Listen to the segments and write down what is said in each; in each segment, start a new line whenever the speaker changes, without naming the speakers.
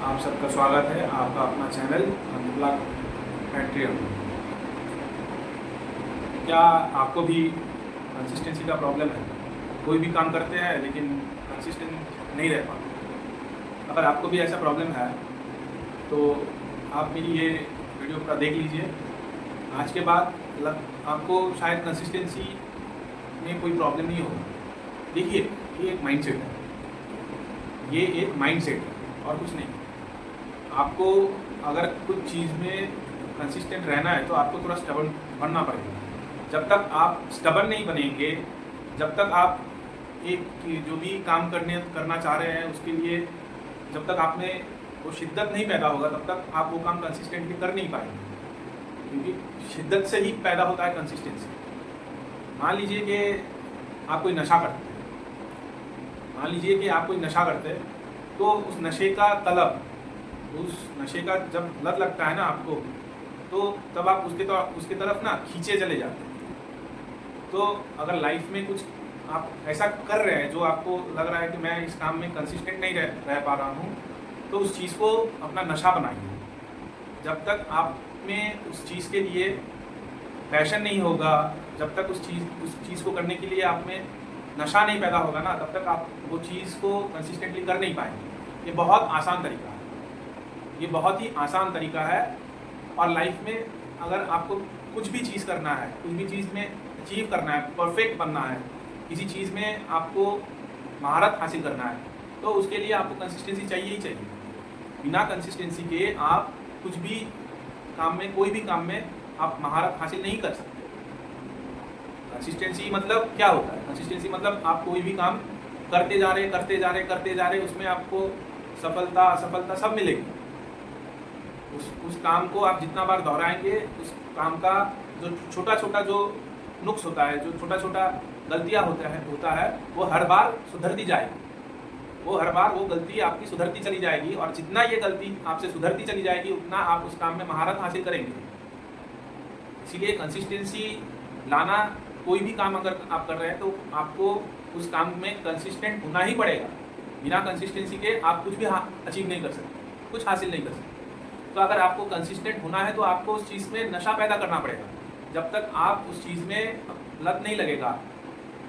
आप सबका स्वागत है आपका अपना चैनल ब्लॉग पैट्रियन। क्या आपको भी कंसिस्टेंसी का प्रॉब्लम है? कोई भी काम करते हैं लेकिन कंसिस्टेंट नहीं रह पाते। अगर आपको भी ऐसा प्रॉब्लम है तो आप मेरी ये वीडियो पूरा देख लीजिए। आज के बाद आपको शायद कंसिस्टेंसी में कोई प्रॉब्लम नहीं होगा। देखिए, ये एक माइंडसेट है, ये एक माइंडसेट है और कुछ नहीं। आपको अगर कुछ चीज़ में कंसिस्टेंट रहना है तो आपको थोड़ा स्टबर्न बनना पड़ेगा। जब तक आप स्टबर्न नहीं बनेंगे, जब तक आप एक जो भी काम करना चाह रहे हैं उसके लिए जब तक आप में वो शिद्दत नहीं पैदा होगा तब तक आप वो काम कंसिस्टेंटली कर नहीं पाएंगे, क्योंकि शिद्दत से ही पैदा होता है कंसिस्टेंसी। मान लीजिए कि आप कोई नशा करते हैं, मान लीजिए कि आप कोई नशा करते हैं तो उस नशे का तलब, उस नशे का जब लत लगता है ना आपको, तो तब आप उसके तरफ ना खींचे चले जाते हैं। तो अगर लाइफ में कुछ आप ऐसा कर रहे हैं जो आपको लग रहा है कि मैं इस काम में कंसिस्टेंट नहीं रह पा रहा हूँ, तो उस चीज़ को अपना नशा बनाइए। जब तक आप में उस चीज़ के लिए पैशन नहीं होगा, जब तक उस चीज़ को करने के लिए आप में नशा नहीं पैदा होगा ना, तब तक आप वो चीज़ को कंसिस्टेंटली कर नहीं पाएंगे। ये बहुत आसान तरीका है, ये बहुत ही आसान तरीका है। और लाइफ में अगर आपको कुछ भी चीज़ करना है, कुछ भी चीज़ में अचीव करना है, परफेक्ट बनना है, किसी चीज़ में आपको महारत हासिल करना है, तो उसके लिए आपको कंसिस्टेंसी चाहिए ही चाहिए। बिना कंसिस्टेंसी के आप कुछ भी काम में, कोई भी काम में आप महारत हासिल नहीं कर सकते। कंसिस्टेंसी मतलब क्या होता है? कंसिस्टेंसी मतलब आप कोई भी काम करते जा रहे, उसमें आपको सफलता असफलता सब मिलेगी। उस काम को आप जितना बार दोहराएंगे, उस काम का जो छोटा छोटा जो नुक्स होता है, जो छोटा छोटा गलतियां होता है वो हर बार सुधरती जाएगी। वो हर बार वो गलती आपकी सुधरती चली जाएगी, और जितना ये गलती आपसे सुधरती चली जाएगी उतना आप उस काम में महारत हासिल करेंगे। इसीलिए कंसिस्टेंसी लाना, कोई भी काम अगर आप कर रहे हैं तो आपको उस काम में कंसिस्टेंट होना ही पड़ेगा। बिना कंसिस्टेंसी के आप कुछ भी अचीव नहीं कर सकते, कुछ हासिल नहीं कर सकते। तो अगर आपको कंसिस्टेंट होना है तो आपको उस चीज़ में नशा पैदा करना पड़ेगा। जब तक आप उस चीज़ में लत नहीं लगेगा,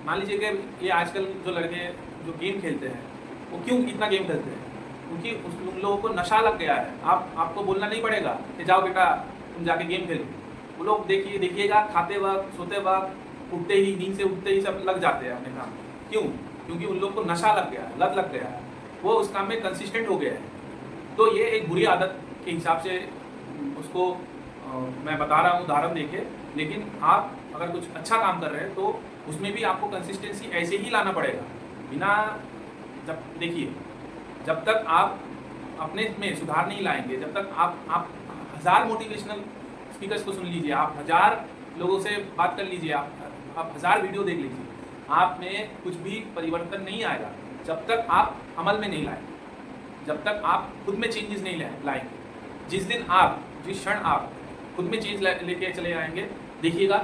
मान लीजिए कि ये आजकल जो लड़के जो गेम खेलते हैं, वो क्यों इतना गेम खेलते हैं? क्योंकि उन लोगों को नशा लग गया है। आपको बोलना नहीं पड़ेगा कि जाओ बेटा तुम जाके गेम खेलो। वो लोग देखिएगा, खाते वक्त, सोते वक्त, उठते ही, नींद से उठते ही सब लग जाते हैं अपने काम। क्यों? क्योंकि उन लोग को नशा लग गया है, लत लग गया है, वो उस काम में कंसिस्टेंट हो गया है। तो ये एक बुरी आदत के हिसाब से उसको मैं बता रहा हूँ उदाहरण देके। लेकिन आप अगर कुछ अच्छा काम कर रहे हैं तो उसमें भी आपको कंसिस्टेंसी ऐसे ही लाना पड़ेगा। बिना देखिए, जब तक आप अपने में सुधार नहीं लाएंगे, जब तक आप 1000 मोटिवेशनल स्पीकर्स को सुन लीजिए, आप 1000 लोगों से बात कर लीजिए, आप 1000 वीडियो देख लीजिए, आप में कुछ भी परिवर्तन नहीं आएगा जब तक आप अमल में नहीं लाएंगे, जब तक आप खुद में चेंजेस नहीं लाएंगे। जिस क्षण आप खुद में चेंज लेके चले आएंगे, देखिएगा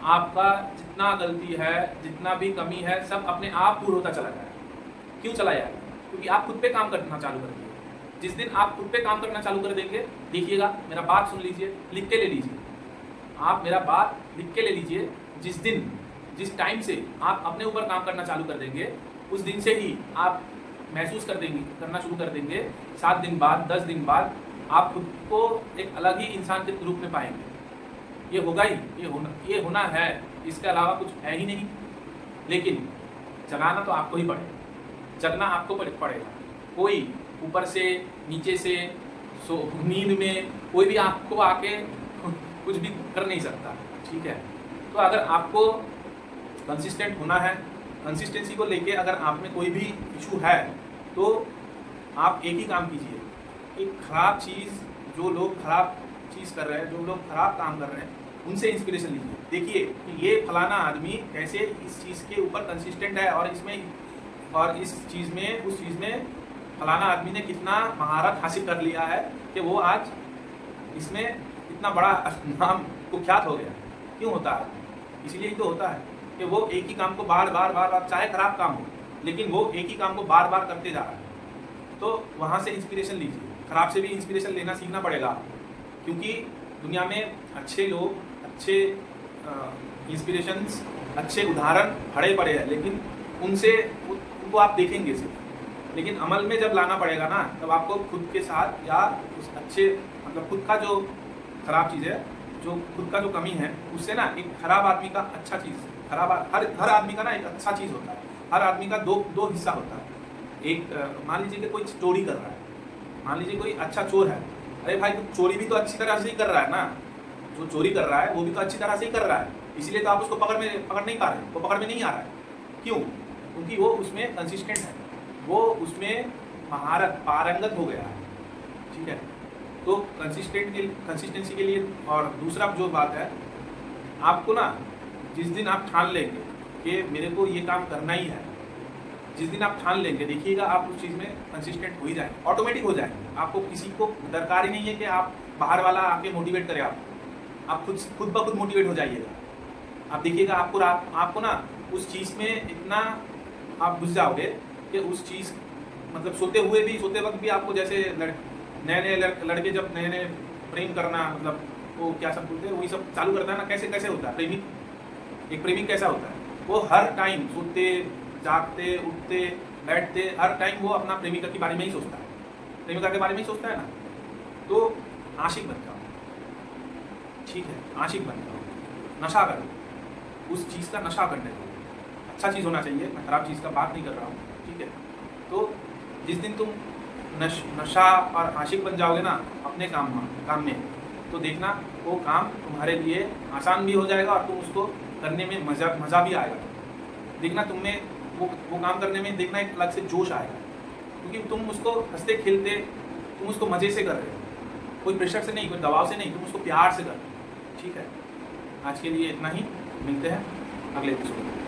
आपका जितना गलती है, जितना भी कमी है, सब अपने आप दूर होता चला जाएगा। क्यों चला जाएगा? क्योंकि आप खुद पे काम करना चालू कर देंगे। जिस दिन आप खुद पे काम करना चालू कर देंगे, देखिएगा, मेरा बात सुन लीजिए, लिख के ले लीजिए, आप मेरा बात लिख के ले लीजिए। जिस टाइम से आप अपने ऊपर काम करना चालू कर देंगे, उस दिन से ही आप महसूस करना शुरू कर देंगे। 7 दिन बाद, 10 दिन बाद आप खुद को एक अलग ही इंसान के रूप में पाएंगे। ये होगा ही, ये होना है, इसके अलावा कुछ है ही नहीं। लेकिन जगाना तो आपको ही पड़ेगा, जगना आपको पड़ेगा। कोई ऊपर से, नीचे से, नींद में कोई भी आपको आके कुछ भी कर नहीं सकता, ठीक है? तो अगर आपको कंसिस्टेंट होना है, कंसिस्टेंसी को लेके अगर आप में कोई भी इशू है, तो आप एक ही काम कीजिए। एक खराब चीज़, जो लोग खराब चीज़ कर रहे हैं, जो लोग खराब काम कर रहे हैं, उनसे इंस्पिरेशन लीजिए। देखिए कि ये फलाना आदमी कैसे इस चीज़ के ऊपर कंसिस्टेंट है, और इस चीज़ में, उस चीज़ में फलाना आदमी ने कितना महारत हासिल कर लिया है कि वो आज इसमें इतना बड़ा नाम कुख्यात हो गया। क्यों होता है? इसीलिए ही तो होता है कि वो एक ही काम को बार बार, चाहे खराब काम हो, लेकिन वो एक ही काम को बार बार करते जा रहा है। तो वहाँ से इंस्पिरेशन लीजिए। खराब से भी इंस्पिरेशन लेना सीखना पड़ेगा, क्योंकि दुनिया में अच्छे लोग, अच्छे इंस्पिरेशंस, अच्छे उदाहरण भरे पड़े हैं, लेकिन उनको आप देखेंगे सिर्फ, लेकिन अमल में जब लाना पड़ेगा ना, तब आपको खुद के साथ या उस अच्छे मतलब खुद का जो खराब चीज़ है, जो खुद का जो कमी है, उससे ना एक खराब आदमी का अच्छा चीज़, हर आदमी का ना एक अच्छा चीज़ होता है। हर आदमी का दो हिस्सा होता है। एक मान लीजिए कि कोई चोरी कर रहा है, मान लीजिए कोई अच्छा चोर है, अरे भाई चोरी भी तो अच्छी तरह से ही कर रहा है ना, जो चोरी कर रहा है वो भी तो अच्छी तरह से ही कर रहा है, इसीलिए तो आप उसको पकड़ नहीं पा रहे, वो पकड़ में नहीं आ रहा है। क्यों? क्योंकि वो उसमें कंसिस्टेंट है, वो उसमें पारंगत हो गया है। ठीक है, तो कंसिस्टेंसी के लिए। और दूसरा जो बात है, आपको ना जिस दिन आप ठान लेंगे कि मेरे को ये काम करना ही है, जिस दिन आप ठान लेंगे, देखिएगा आप उस चीज़ में कंसिस्टेंट हो ही जाए, ऑटोमेटिक हो जाए। आपको किसी को दरकार ही नहीं है कि आप बाहर वाला आके मोटिवेट करे, आप खुद ब खुद मोटिवेट हो जाइएगा। आप देखिएगा आपको ना उस चीज़ में इतना आप घुस जाओगे कि उस चीज़ मतलब सोते वक्त भी आपको, जैसे नए लड़के जब नए प्रेम करना, मतलब वो क्या सब बोलते हैं, वही सब चालू करता है ना, कैसे होता है एक प्रेमिक कैसा होता है, वो हर टाइम सोते जागते उठते बैठते हर टाइम वो अपना प्रेमिका के बारे में ही सोचता है, प्रेमिका के बारे में ही सोचता है ना। तो आशिक बन जाओ, ठीक है, आशिक बन जाओ, नशा करो, उस चीज़ का नशा करने दो। अच्छा चीज़ होना चाहिए, मैं खराब चीज़ का बात नहीं कर रहा हूँ, ठीक है। तो जिस दिन तुम नशा और आशिक बन जाओगे ना अपने काम में, तो देखना वो काम तुम्हारे लिए आसान भी हो जाएगा और तुम उसको करने में मज़ा भी आएगा। देखना तुम में वो काम करने में देखना एक अलग से जोश आएगा, क्योंकि तुम उसको हंसते खेलते, तुम उसको मज़े से कर रहे हो, कोई प्रेशर से नहीं, कोई दबाव से नहीं, तुम उसको प्यार से कर रहे हो। ठीक है, आज के लिए इतना ही, मिलते हैं अगले एपिसोड में।